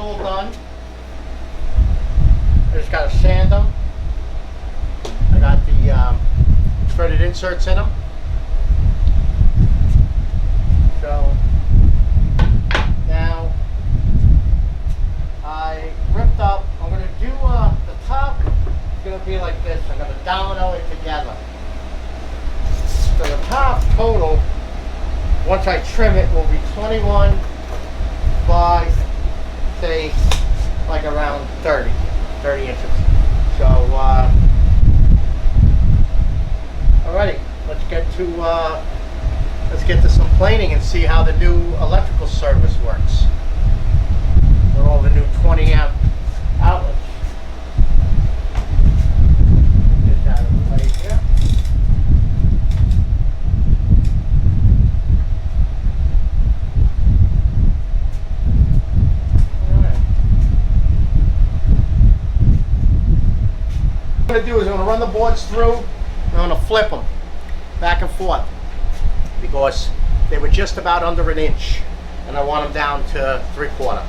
all done. I just got to sand them. I got the threaded inserts in them. So now I ripped up. I'm going to do the top. It's going to be like this. I'm going to domino it together. So the top total, once I trim it, will be 21 by, say, like around 30 inches. So, alrighty, let's get to some planing and see how the new electrical service works. With all the new 20 amp outlets. Get that in place here. What I'm going to do is I'm going to run the boards through and I'm going to flip them back and forth because they were just about under an inch and I want them down to 3/4.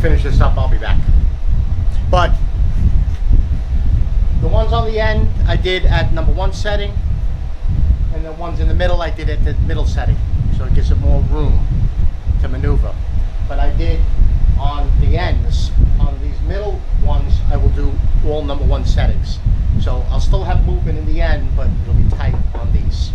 finish this up, I'll be back. But the ones on the end I did at number 1 setting, and the ones in the middle I did at the middle setting, so it gives it more room to maneuver. But I did on the ends, on these middle ones, I will do all number 1 settings. So I'll still have movement in the end, but it'll be tight on these.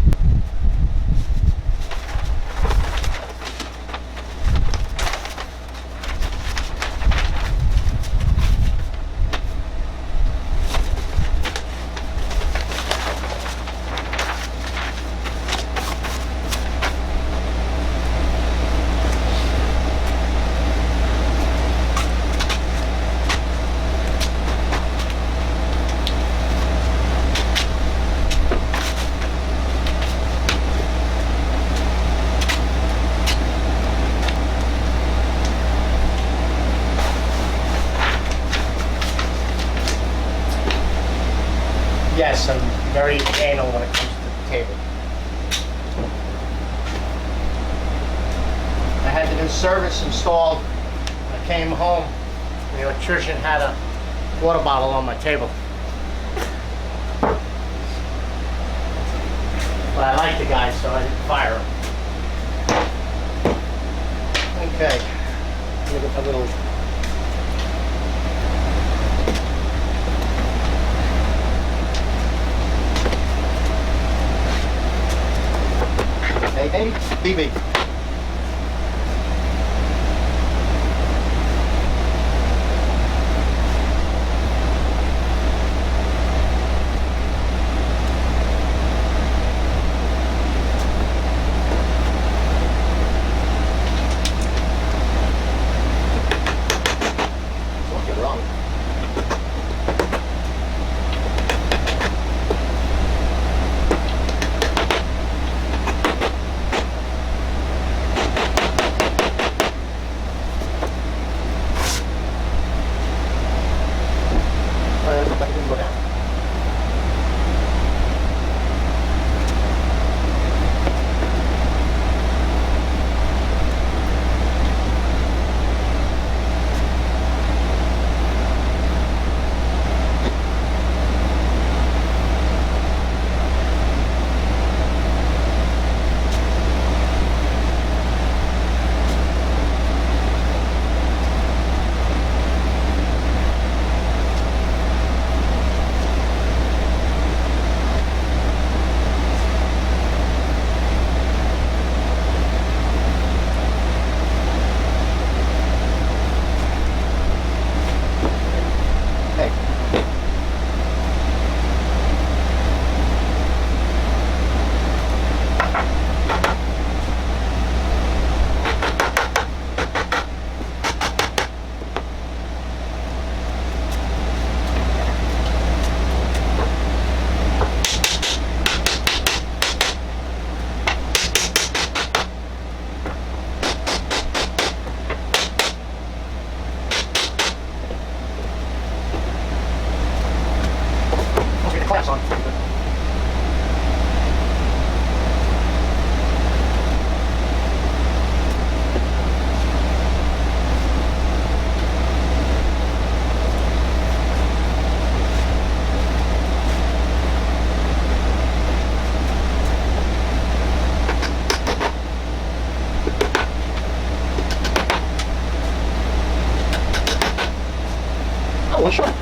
Yes, I'm very anal when it comes to the table. I had the new service installed. When I came home, the electrician had a water bottle on my table. But I like the guy, so I didn't fire him. Okay, let me get a little. Hey, BB. Don't get wrong. On. Oh, well, sure.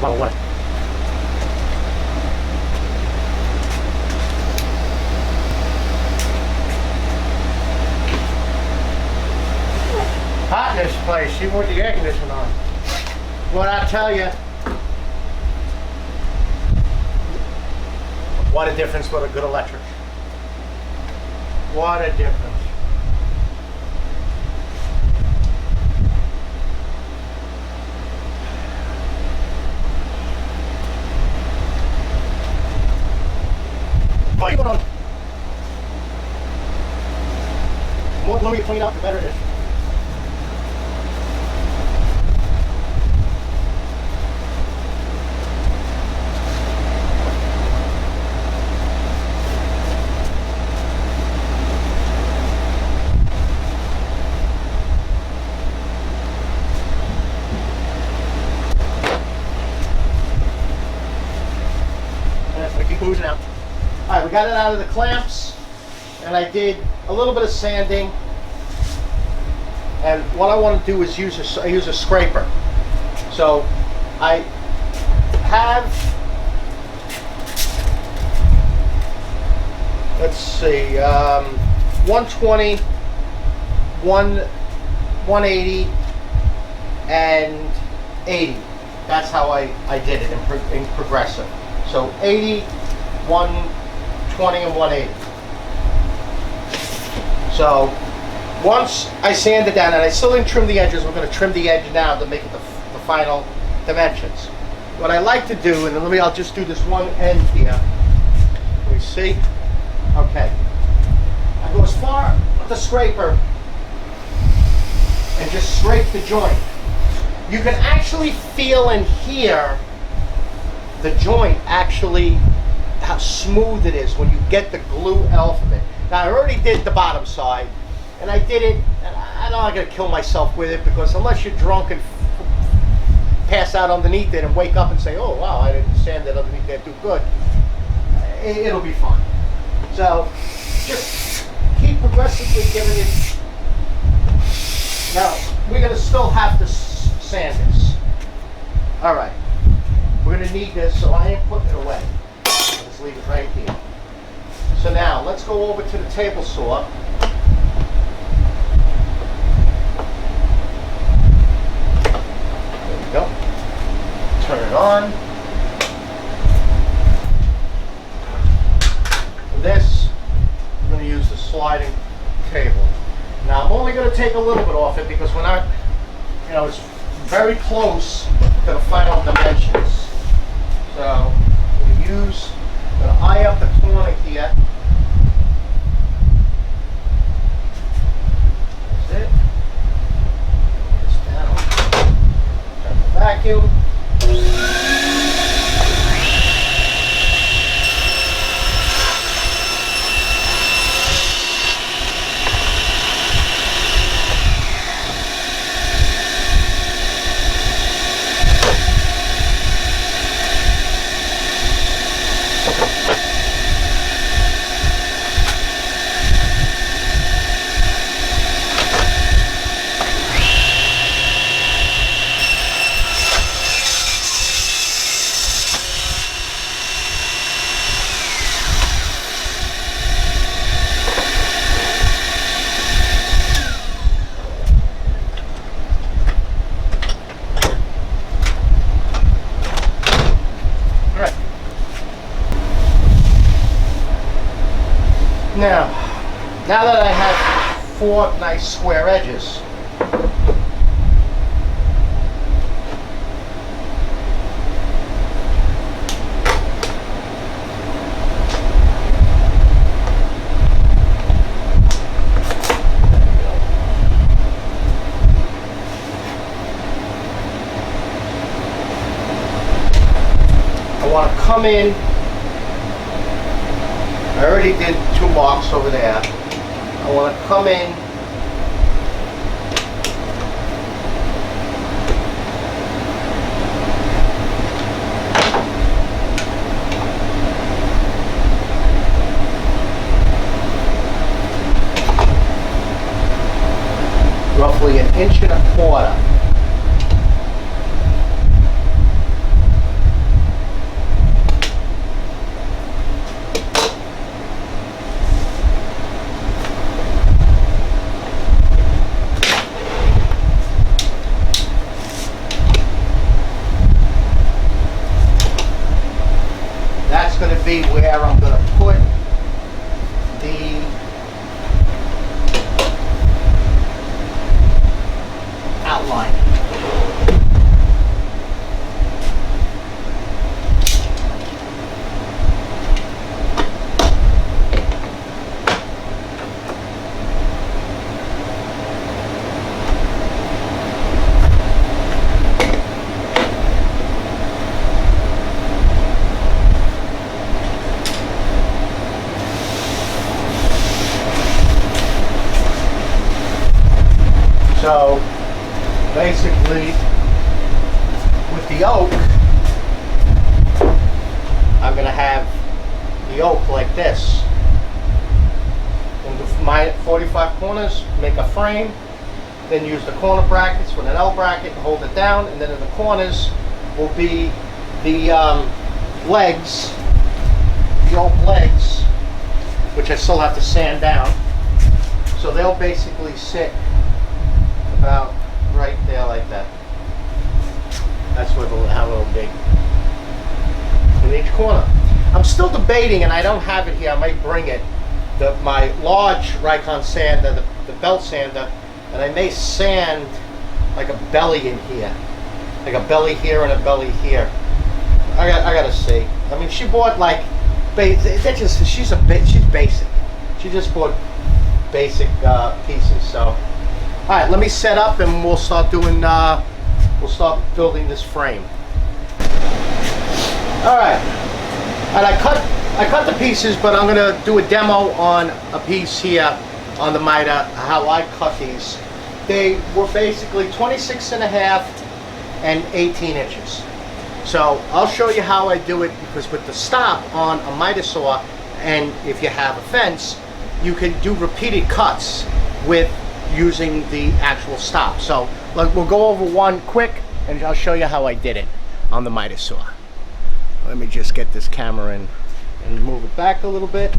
your bottle of water. Hot in this place, even with the air conditioning on. What I tell you, what a difference with a good electric. What a difference. What's going on? The more glue you clean up, the better it is. Oozing out. All right, we got it out of the clamps, and I did a little bit of sanding. And what I want to do is use a scraper. So I have, let's see, 120, 180, and 80. That's how I did it in progressive. So 80. 120 and 180. So once I sand it down, and I still didn't trim the edges, we're going to trim the edge now to make it the final dimensions. What I like to do, and I'll just do this one end here. Can we see? Okay. I go as far with the scraper and just scrape the joint. You can actually feel and hear the joint actually, how smooth it is when you get the glue off of it. Now I already did the bottom side, and I did it, and I'm not going to kill myself with it, because unless you're drunk and pass out underneath it and wake up and say, oh wow, I didn't sand it underneath there too good, it'll be fine. So just keep progressively giving it. Now we're going to still have to sand this. All right, we're going to need this, so I ain't putting it away. Just leave it right here. So now let's go over to the table saw. There we go. Turn it on. For this, I'm going to use the sliding table. Now I'm only going to take a little bit off it because we're not, it's very close to the final dimensions. So we use, I'm going to eye up the corner here. That's it. This down. Turn the vacuum. Now that I have 4 nice square edges, I want to come in. I already did 2 marks over there. I want to come in roughly 1.25 inches. put the outline. So basically with the oak, I'm going to have the oak like this. And my 45 corners, make a frame, then use the corner brackets with an L bracket to hold it down, and then in the corners will be the legs, the oak legs, which I still have to sand down. So they'll basically sit about right there like that. That's where they'll have a little big in each corner. I'm still debating, and I don't have it here, I might bring it, my large Rikon sander, the belt sander, and I may sand like a belly in here. Like a belly here and a belly here. I gotta see. I mean, she bought like, she's basic. She just bought basic pieces, so. All right, let me set up and we'll start doing, we'll start building this frame. All right, and I cut the pieces, but I'm gonna do a demo on a piece here on the miter, how I cut these. They were basically 26.5 and 18 inches. So I'll show you how I do it, because with the stop on a miter saw, and if you have a fence, you can do repeated cuts with using the actual stop. So we'll go over one quick and I'll show you how I did it on the miter saw. Let me just get this camera in and move it back a little bit.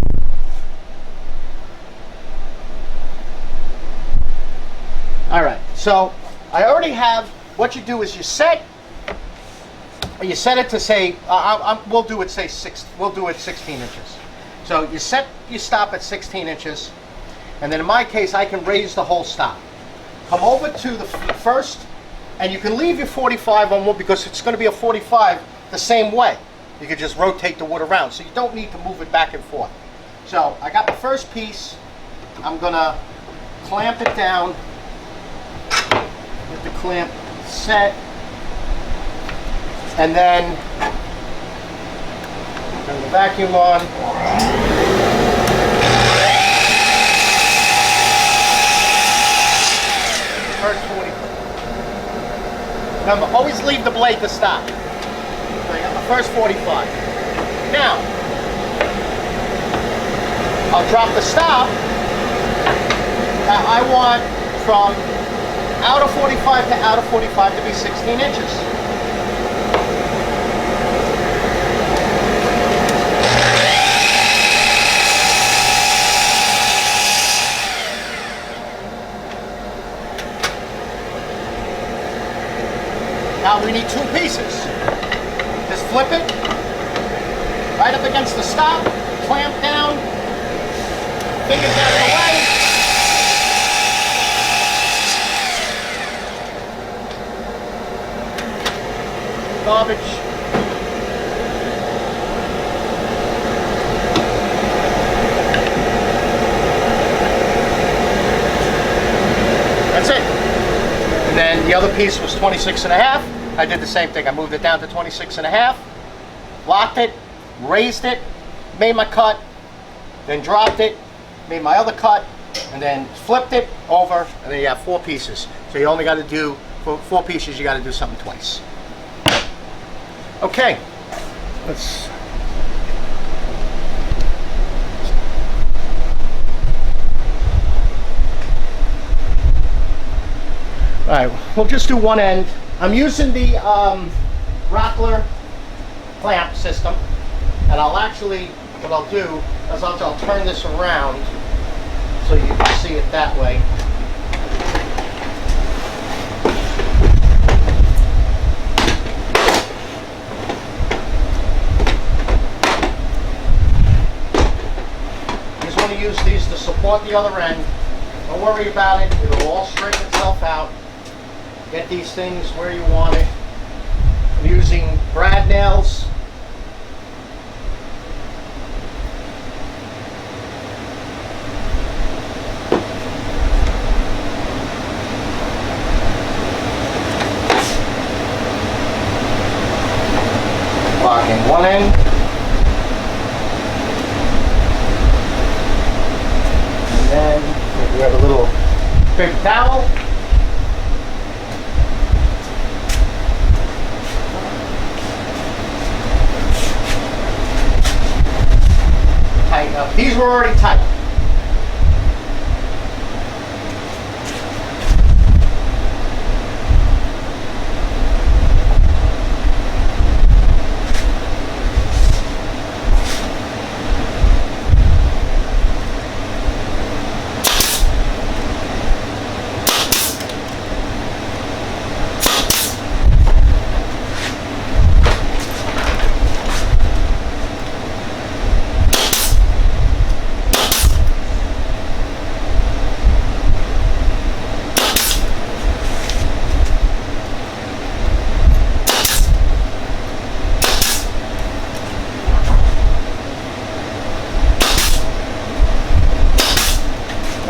All right, so I already have, what you do is you set it to say, we'll do it 16 inches. So you set your stop at 16 inches. And then in my case, I can raise the whole stop. Come over to the first, and you can leave your 45 on wood, because it's going to be a 45 the same way. You can just rotate the wood around, so you don't need to move it back and forth. So I got the first piece. I'm going to clamp it down with the clamp set. And then turn the vacuum on. First 40. Remember, always leave the blade to stop. So I got the first 45. Now, I'll drop the stop. I want from out of 45 to out of 45 to be 16 inches. Now we need two pieces. Just flip it right up against the stop, clamp down, fingers out of the way. Garbage. That's it. And then the other piece was 26.5. I did the same thing. I moved it down to 26.5, locked it, raised it, made my cut, then dropped it, made my other cut, and then flipped it over, and then you have 4 pieces. So you only got to do, for 4 pieces, you got to do something twice. Okay, let's. All right, we'll just do one end. I'm using the Rockler clamp system, and I'll actually, what I'll do is I'll turn this around so you can see it that way. to use these to support the other end. Don't worry about it. It'll all straighten itself out. Get these things where you want it. I'm using brad nails. Locking one end. And then we have a little big towel. Tighten up. These were already tight.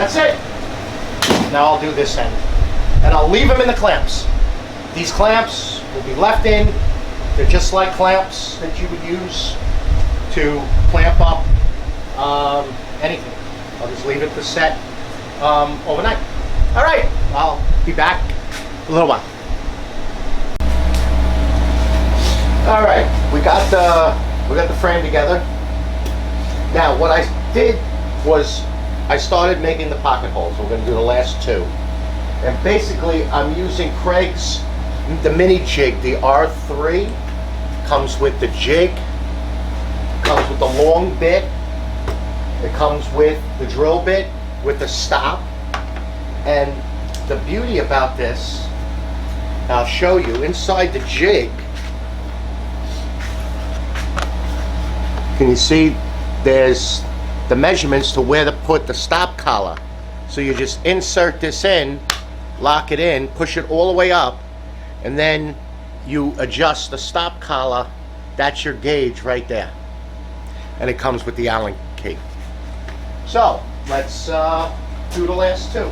That's it. Now I'll do this end. And I'll leave them in the clamps. These clamps will be left in. They're just like clamps that you would use to clamp up anything. I'll just leave it to set overnight. All right, I'll be back in a little while. All right, we got the frame together. Now what I did was I started making the pocket holes. We're going to do the last two. And basically, I'm using Craig's, the mini jig, the R3. Comes with the jig, comes with the long bit. It comes with the drill bit, with the stop. And the beauty about this, I'll show you, inside the jig, can you see there's the measurements to where to put the stop collar. So you just insert this in, lock it in, push it all the way up, and then you adjust the stop collar. That's your gauge right there. And it comes with the Allen key. So let's do the last two.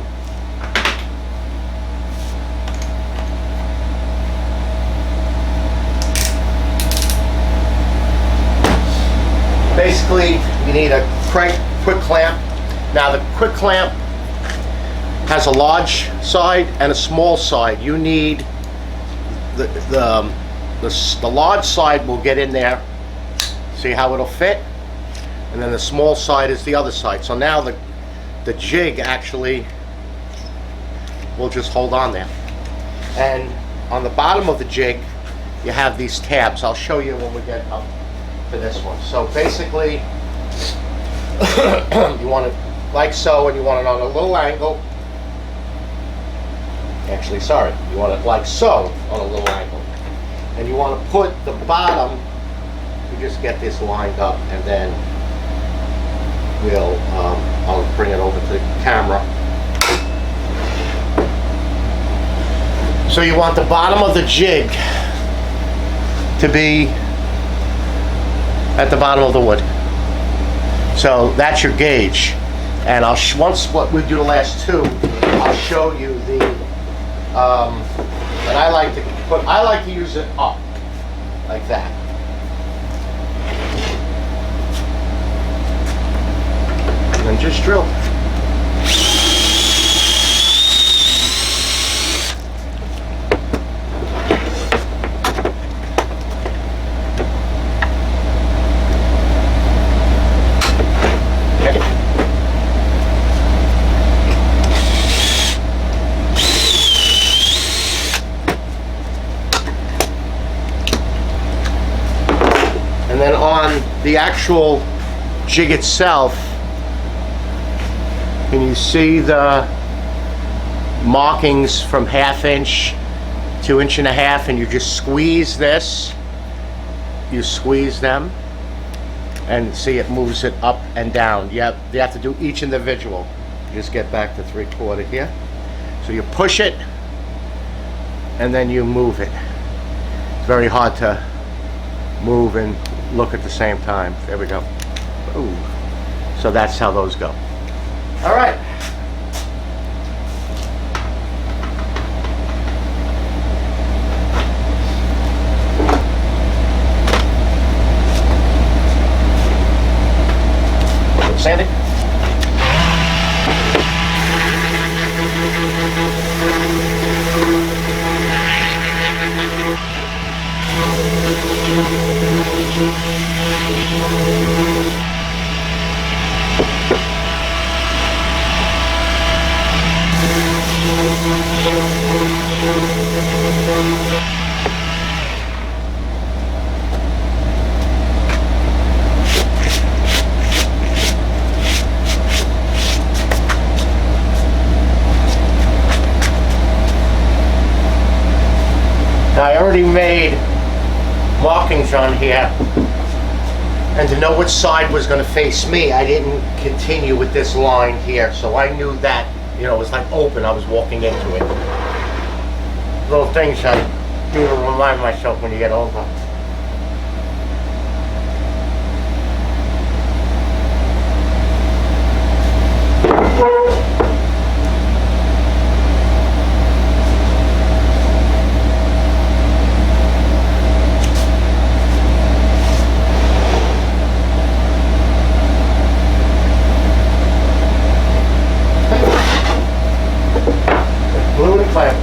Basically, you need a quick clamp. Now the quick clamp has a large side and a small side. You need the large side will get in there. See how it'll fit? And then the small side is the other side. So now the jig actually will just hold on there. And on the bottom of the jig, you have these tabs. I'll show you when we get up to this one. So basically, you want it like so, and you want it on a little angle. Actually, sorry, you want it like so on a little angle. And you want to put the bottom, you just get this lined up, and then I'll bring it over to the camera. So you want the bottom of the jig to be at the bottom of the wood. So that's your gauge. And once we do the last two, I'll show you the and I like to use it up like that. And then just drill. And then on the actual jig itself, can you see the markings from 1/2 inch to 1.5 inches, and you just squeeze this, you squeeze them, and see it moves it up and down. You have to do each individual. Just get back to 3/4 here. So you push it and then you move it. It's very hard to move and look at the same time. There we go. Ooh. So that's how those go. All right. Sandy? Now I already made markings on here, and to know which side was going to face me, I didn't continue with this line here, so I knew that, you know, it was like open, I was walking into it. Little things I do to remind myself when you get older. Blue and clam.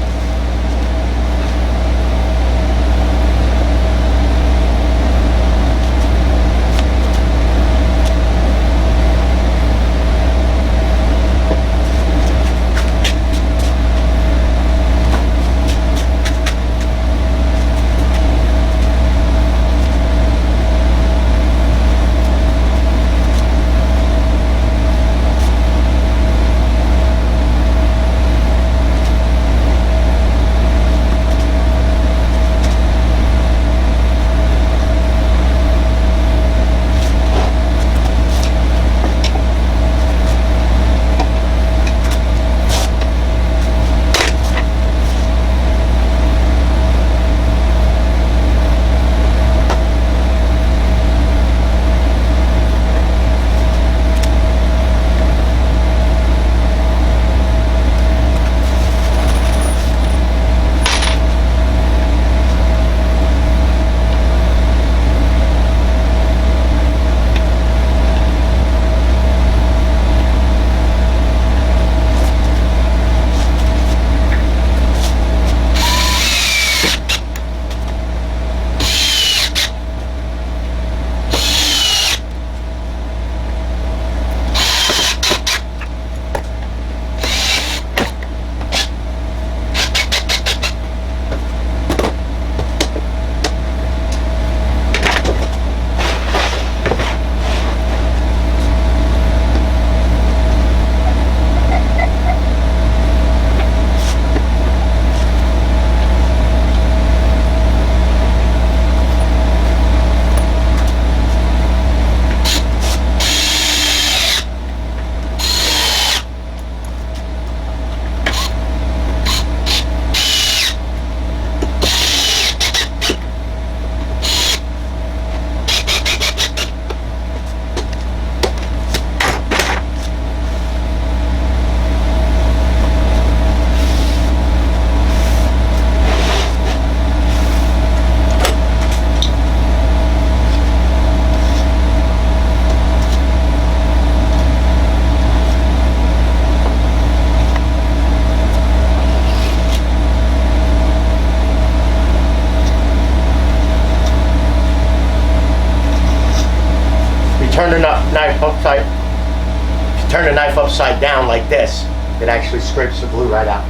Turn the knife upside, if you turn the knife upside down like this, it actually scrapes the glue right out.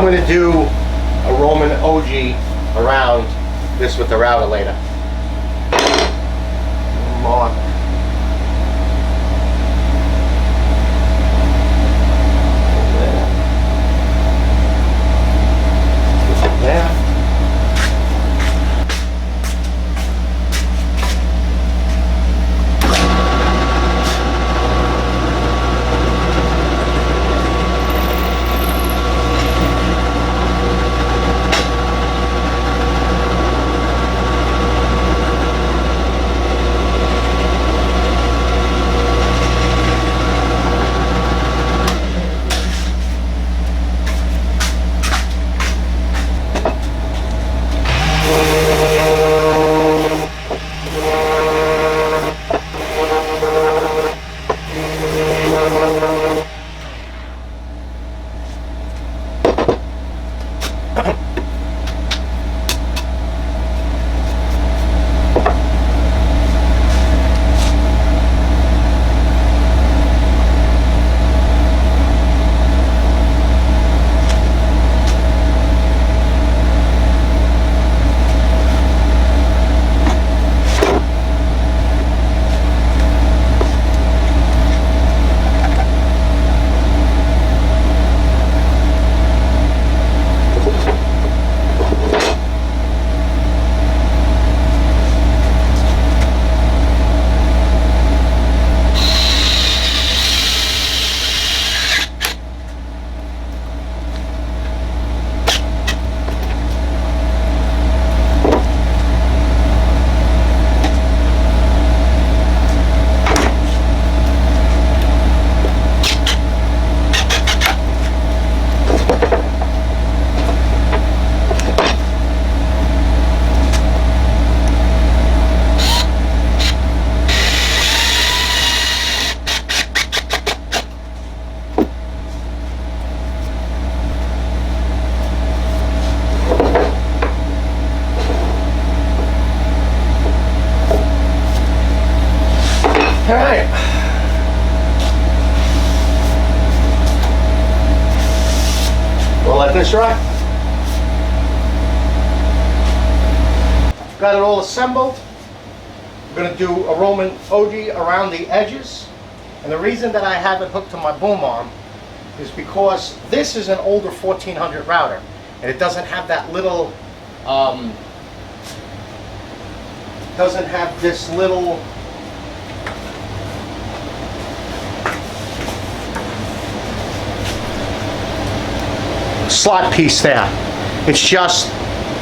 I'm going to do a Roman OG around this with the router later. Mark. There. All right. We'll let this dry. Got it all assembled. We're going to do a Roman OG around the edges. And the reason that I have it hooked to my boom arm is because this is an older 1400 router. And it doesn't have that little, doesn't have this little slot piece there. It's just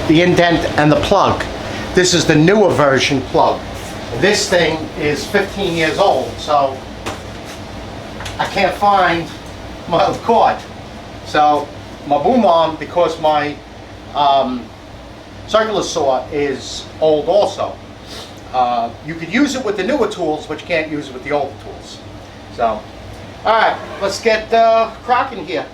the indent and the plug. This is the newer version plug. This thing is 15 years old, so I can't find my old cord. So my boom arm, because my circular saw is old also. You could use it with the newer tools, but you can't use it with the older tools. So, all right, let's get cracking here.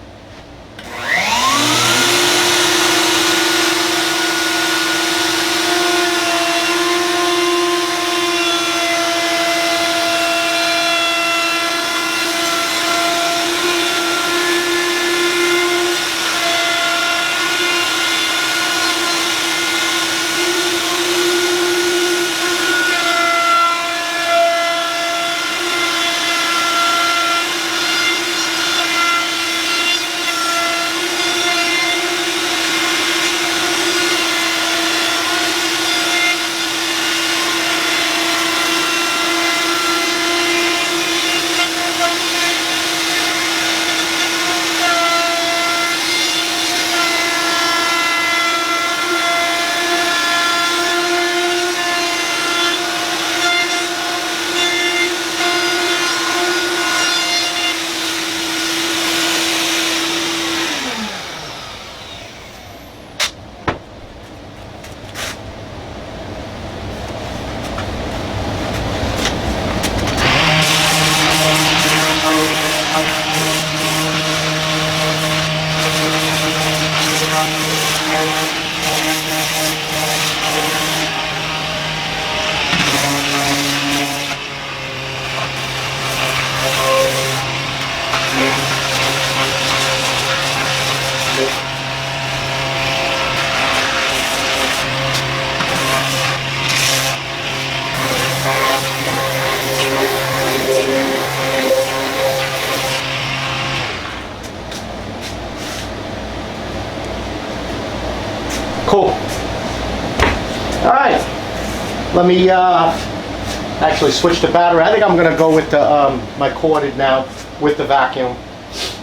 right, let me actually switch the battery. I think I'm going to go with the my corded now with the vacuum.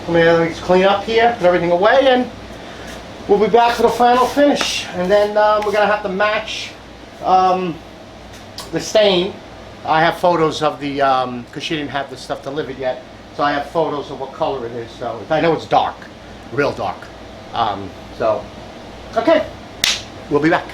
Let me clean up here, put everything away, and we'll be back for the final finish. And then we're going to have to match the stain. I have photos of the, because she didn't have the stuff delivered yet, so I have photos of what color it is. So I know it's dark, real dark. So, okay, we'll be back.